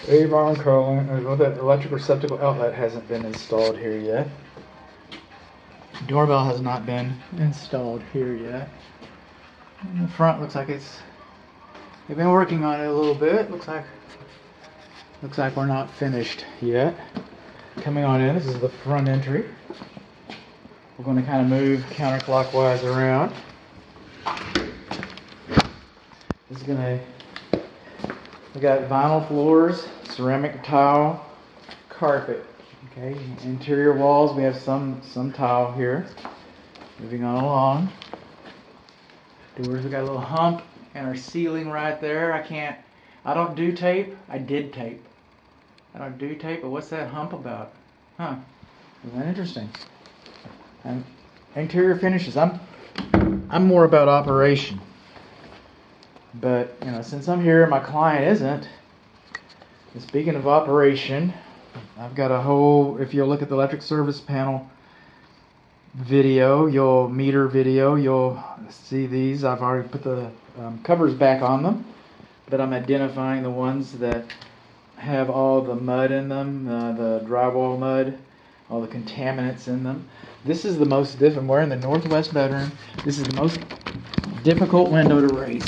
Avon curling. Well, that electric receptacle outlet hasn't been installed here yet. Doorbell has not been installed here yet. In the front looks like they've been working on it a little bit. Looks like we're not finished yet. Coming on in, this is the front entry. We're going to kind of move counterclockwise around. We got vinyl floors, ceramic tile, carpet. Okay, interior walls, we have some tile here. Moving on along. Doors, we got a little hump, and our ceiling right there. I don't do tape. I did tape. I don't do tape, but what's that hump about? Huh? Isn't that interesting? And interior finishes. I'm more about operation. But since I'm here, my client isn't. And speaking of operation, I've got a whole. If you look at the electric service panel video, meter video, you'll see these. I've already put the covers back on them, but I'm identifying the ones that have all the mud in them, the drywall mud, all the contaminants in them. This is the most difficult. We're in the northwest bedroom. This is the most difficult window to raise.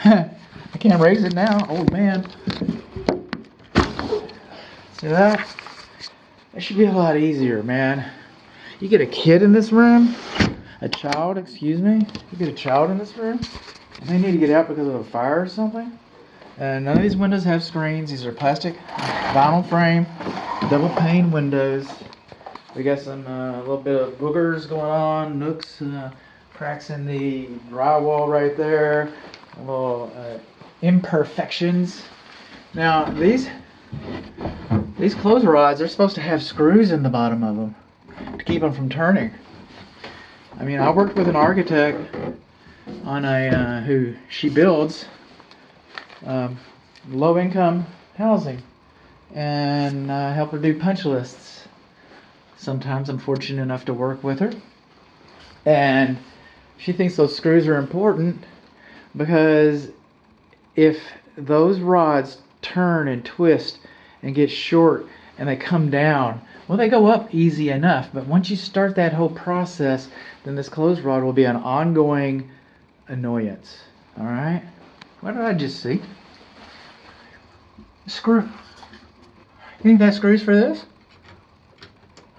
I can't raise it now, old man. See that? That should be a lot easier, man. You get a kid in this room, you get a child in this room, and they need to get out because of a fire or something. And none of these windows have screens. These are plastic vinyl frame, double pane windows. We got some a little bit of boogers going on, nooks, cracks in the drywall right there, little imperfections. Now these clothes rods are supposed to have screws in the bottom of them to keep them from turning. I mean, I worked with an architect on who she builds low-income housing, and help her do punch lists. Sometimes I'm fortunate enough to work with her, and she thinks those screws are important because if those rods turn and twist and get short and they come down, well, they go up easy enough, but once you start that whole process, then this clothes rod will be an ongoing annoyance. All right? What did I just see? A screw. You think that screws for this?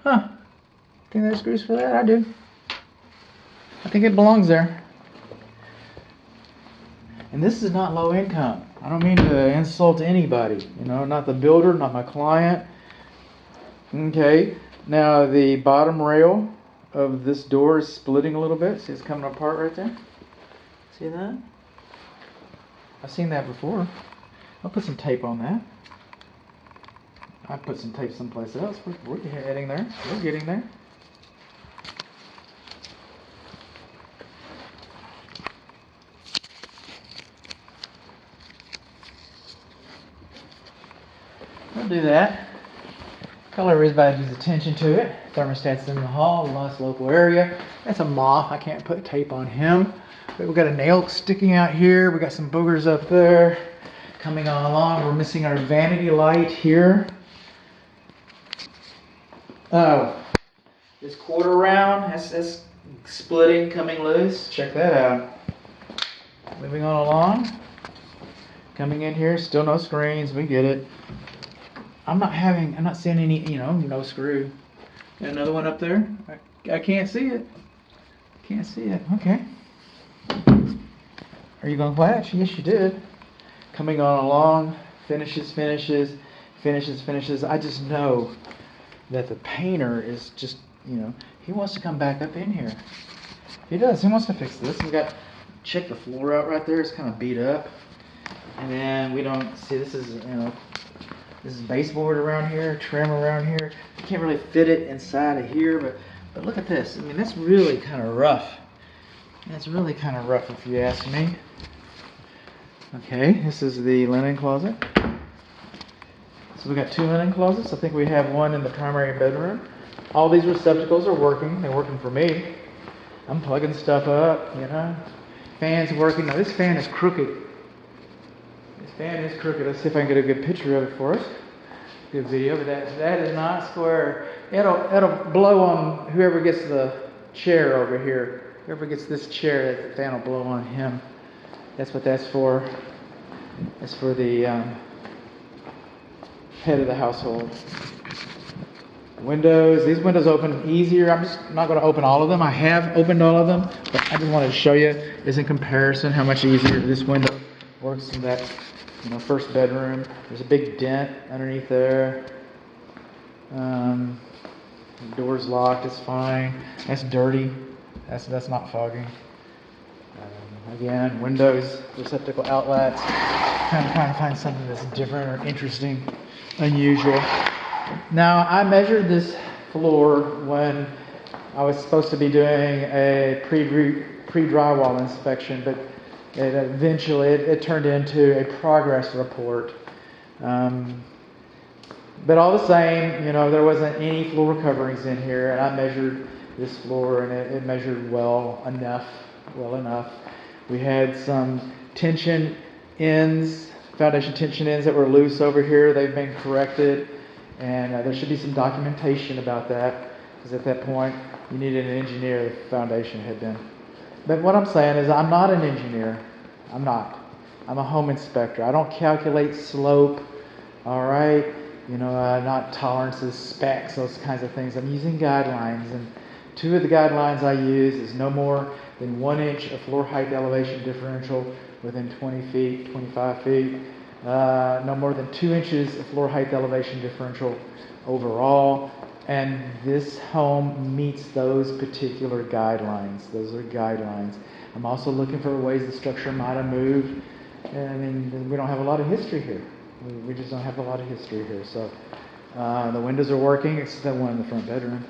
Huh. Think that screws for that? I do. I think it belongs there. And this is not low income. I don't mean to insult anybody. Not the builder, not my client. Okay. Now the bottom rail of this door is splitting a little bit. See, it's coming apart right there. See that? I've seen that before. I'll put some tape on that. I put some tape someplace else. We're heading there. We're getting there. We'll do that. Color everybody needs attention to it. Thermostat's in the hall, nice local area. That's a moth. I can't put tape on him. But we've got a nail sticking out here. We got some boogers up there. Coming on along, we're missing our vanity light here. Oh, this quarter round, that's splitting, coming loose. Check that out. Moving on along. Coming in here, still no screens. We get it. I'm not seeing any, no screw. Got another one up there. I can't see it. Can't see it. Okay. Are you going to latch? Yes, you did. Coming on along. Finishes. I just know that the painter is just, he wants to come back up in here. He does. He wants to fix this. Check the floor out right there. It's kind of beat up. And then we don't see, this is baseboard around here, trim around here. You can't really fit it inside of here, but look at this. I mean, that's really kind of rough. That's really kind of rough if you ask me. Okay, this is the linen closet. So we got 2 linen closets. I think we have one in the primary bedroom. All these receptacles are working. They're working for me. I'm plugging stuff up, Fan's working. Now this fan is crooked. This fan is crooked. Let's see if I can get a good picture of it for us. Good video, but that is not square. It'll blow on whoever gets the chair over here. Whoever gets this chair, the fan will blow on him. That's what that's for. That's for the head of the household. Windows. These windows open easier. I'm just not going to open all of them. I have opened all of them, but I just wanted to show you is in comparison how much easier this window works in that first bedroom. There's a big dent underneath there. The door's locked. It's fine. That's dirty. That's not fogging. Again, windows, receptacle outlets. Trying to find something that's different or interesting, unusual. Now, I measured this floor when I was supposed to be doing a pre-drywall inspection, but eventually it turned into a progress report. But all the same, there wasn't any floor coverings in here, and I measured this floor, and it measured well enough. We had some tension ends, foundation tension ends that were loose over here. They've been corrected, and there should be some documentation about that, because at that point you needed an engineer. The foundation had been. But what I'm saying is I'm not an engineer. I'm not. I'm a home inspector. I don't calculate slope, all right? Not tolerances, specs, those kinds of things. I'm using guidelines, and two of the guidelines I use is no more than 1 inch of floor height elevation differential within 20 feet, 25 feet. No more than 2 inches of floor height elevation differential overall. And this home meets those particular guidelines. Those are guidelines. I'm also looking for ways the structure might have moved. And we don't have a lot of history here. We just don't have a lot of history here. So the windows are working, except that one in the front bedroom.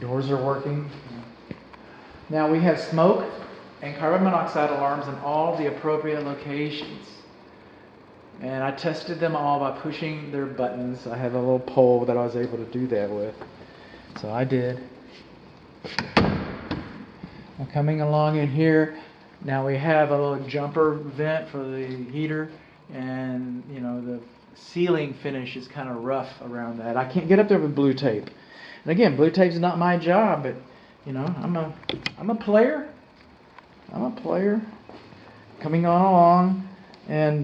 Doors are working. Now we have smoke and carbon monoxide alarms in all the appropriate locations. And I tested them all by pushing their buttons. I have a little pole that I was able to do that with. So I did. I'm coming along in here. Now we have a little jumper vent for the heater. And, the ceiling finish is kind of rough around that. I can't get up there with blue tape. And again, blue tape's not my job, but, I'm a player. I'm a player. Coming on along. And,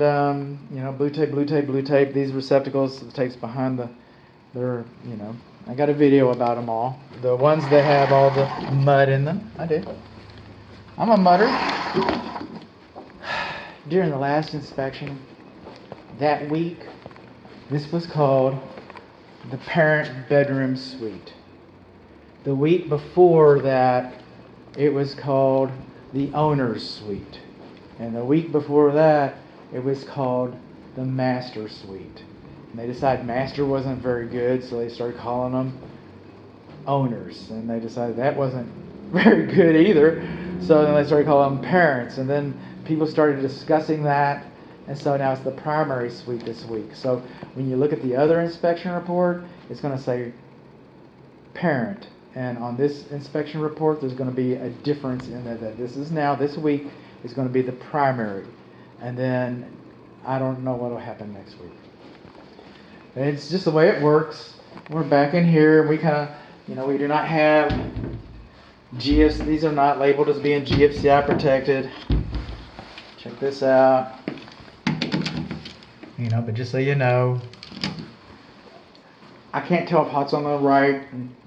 blue tape. These receptacles, the tape's behind I got a video about them all. The ones that have all the mud in them, I did. I'm a mudder. During the last inspection, that week, this was called the parent bedroom suite. The week before that, it was called the owner's suite. And the week before that, it was called the master suite. And they decided master wasn't very good, so they started calling them owners. And they decided that wasn't very good either, so then they started calling them parents. And then people started discussing that, and so now it's the primary suite this week. So when you look at the other inspection report, it's going to say parent. And on this inspection report, there's going to be a difference in that this week is going to be the primary. And then I don't know what will happen next week. And it's just the way it works. We're back in here, and we kind of, we do not have GFC. These are not labeled as being GFCI protected. Check this out. But just so you know, I can't tell if hot's on the right,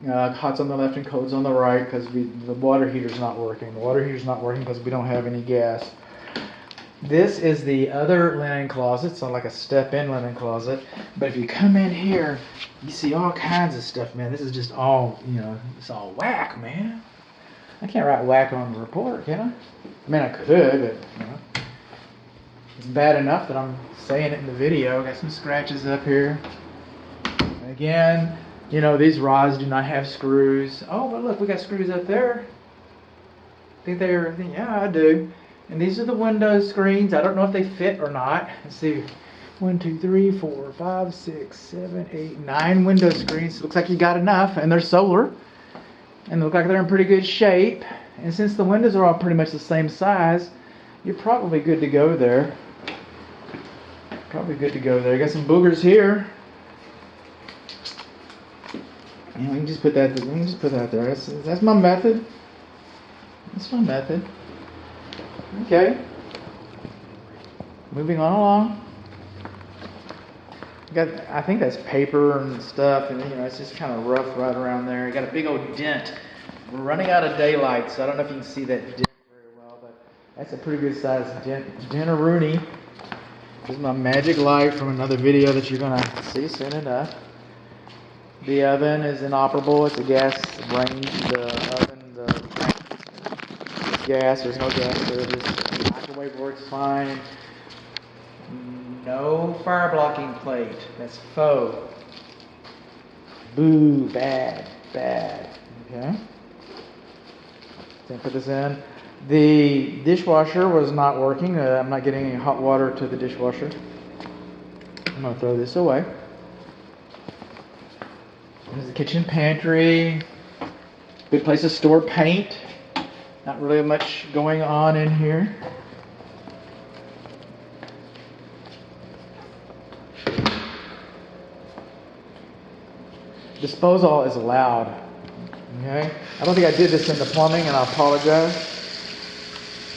hot's on the left, and cold's on the right, because the water heater's not working. The water heater's not working because we don't have any gas. This is the other linen closet, so like a step-in linen closet. But if you come in here, you see all kinds of stuff, man. This is just all, it's all whack, man. I can't write whack on the report, can I? I mean, I could, but, it's bad enough that I'm saying it in the video. Got some scratches up here. Again, these rods do not have screws. Oh, but look, we got screws up there. Yeah, I do. And these are the window screens. I don't know if they fit or not. Let's see. 1, 2, 3, 4, 5, 6, 7, 8, 9 window screens. Looks like you got enough, and they're solar. And they look like they're in pretty good shape. And since the windows are all pretty much the same size, you're probably good to go there. Probably good to go there. Got some boogers here. And we can just put that. We can just put that there. That's my method. That's my method. Okay. Moving on along. I think that's paper and stuff, and it's just kind of rough right around there. You got a big old dent. We're running out of daylight, so I don't know if you can see that dent very well, but that's a pretty good size dent-a-rooney. This is my magic light from another video that you're gonna see soon enough. The oven is inoperable. It's a gas range. The oven, the gas. There's no gas there. The microwave works fine. No fire blocking plate. That's faux. Boo. Bad. Okay. Then put this in. The dishwasher was not working. I'm not getting any hot water to the dishwasher. I'm going to throw this away. There's the kitchen pantry. Good place to store paint. Not really much going on in here. Disposal is allowed. Okay? I don't think I did this in the plumbing, and I apologize.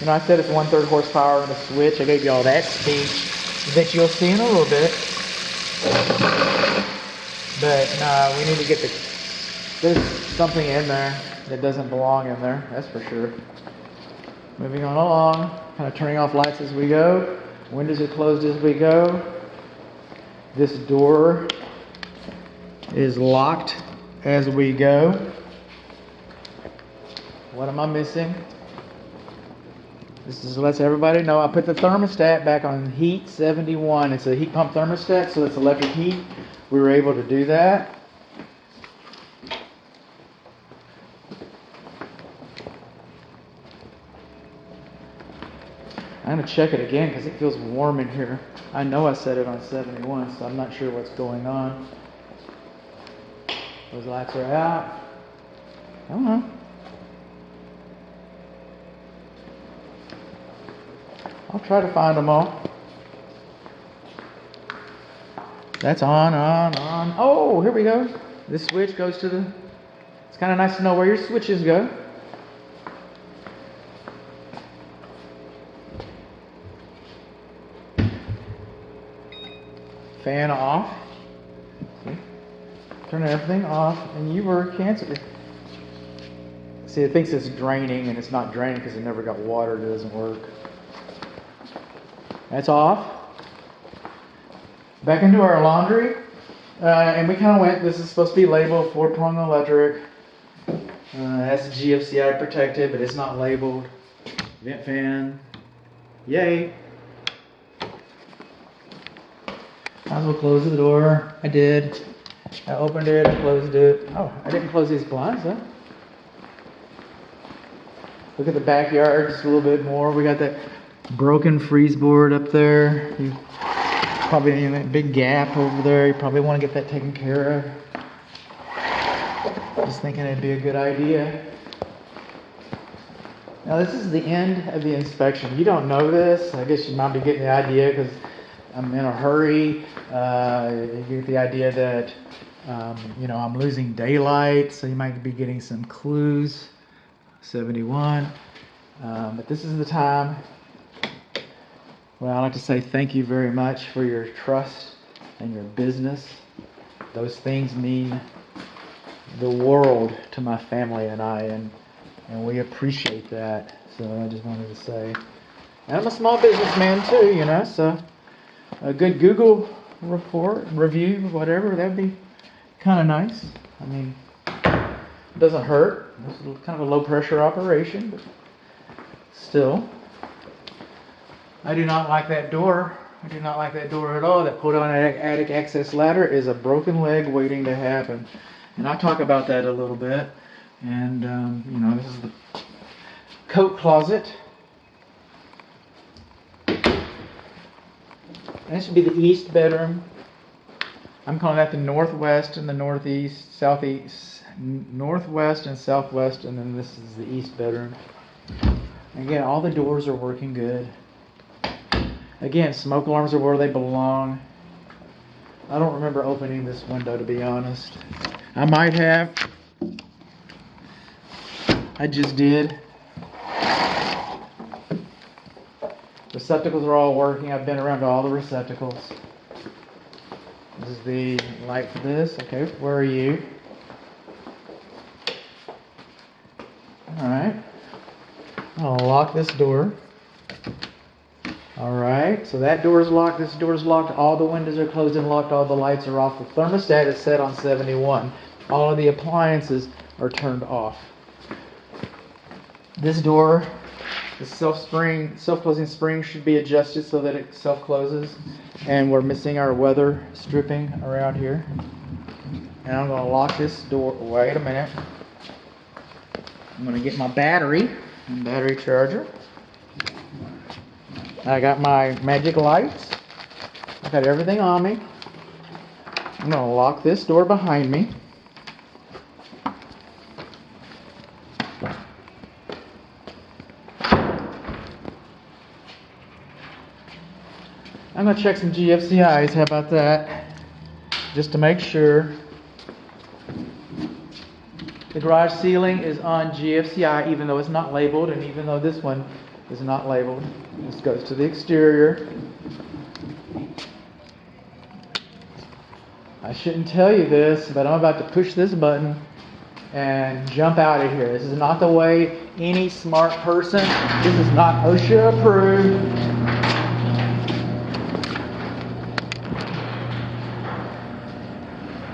I said it's 1/3 horsepower and a switch. I gave you all that speech that you'll see in a little bit. But no, we need to get there's something in there that doesn't belong in there. That's for sure. Moving on along. Kind of turning off lights as we go. Windows are closed as we go. This door is locked as we go. What am I missing? This is lets everybody know I put the thermostat back on heat 71. It's a heat pump thermostat, so it's electric heat. We were able to do that. I'm going to check it again because it feels warm in here. I know I set it on 71, so I'm not sure what's going on. Those lights are out. I don't know. I'll try to find them all. That's on. Oh, here we go. This switch goes to the... It's kind of nice to know where your switches go. Fan off. See? Turn everything off, and you were canceled. See, it thinks it's draining, and it's not draining because it never got water. It doesn't work. That's off. Back into our laundry. And we kind of went, this is supposed to be labeled 4-prong electric. That's GFCI protected, but it's not labeled. Vent fan. Yay. Might as well close the door. I did. I opened it, I closed it. Oh, I didn't close these blinds, huh? Look at the backyard just a little bit more. We got that broken freeze board up there. You probably in that big gap over there. You probably want to get that taken care of. Just thinking it'd be a good idea. Now this is the end of the inspection. You don't know this. I guess you might be getting the idea because I'm in a hurry. You get the idea that I'm losing daylight, so you might be getting some clues. 71. But this is the time. Well, I'd like to say thank you very much for your trust and your business. Those things mean the world to my family and I, and we appreciate that. So I just wanted to say, and I'm a small businessman too, so a good Google review, whatever, that'd be kind of nice. I mean, it doesn't hurt. It's kind of a low pressure operation, but still. I do not like that door. I do not like that door at all. That pull down attic access ladder is a broken leg waiting to happen. And I talk about that a little bit. And, this is the coat closet. This should be the east bedroom. I'm calling that the northwest and the northeast, southeast, northwest and southwest, and then this is the east bedroom. Again, all the doors are working good. Again, smoke alarms are where they belong. I don't remember opening this window, to be honest. I might have. I just did. Receptacles are all working. I've been around to all the receptacles. This is the light for this. Okay, where are you? Alright. I'll lock this door. Alright, so that door is locked, this door is locked, all the windows are closed and locked, all the lights are off. The thermostat is set on 71. All of the appliances are turned off. This door, the self-closing spring should be adjusted so that it self-closes. And we're missing our weather stripping around here. And I'm going to lock this door. Wait a minute. I'm going to get my battery and battery charger. I got my magic lights. I got everything on me. I'm going to lock this door behind me. I'm going to check some GFCIs. How about that? Just to make sure. The garage ceiling is on GFCI even though it's not labeled, and even though this one is not labeled. This goes to the exterior. I shouldn't tell you this, but I'm about to push this button and jump out of here. This is not the way any smart person, this is not OSHA approved.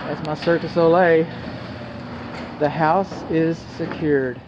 That's my Cirque du Soleil. The house is secured.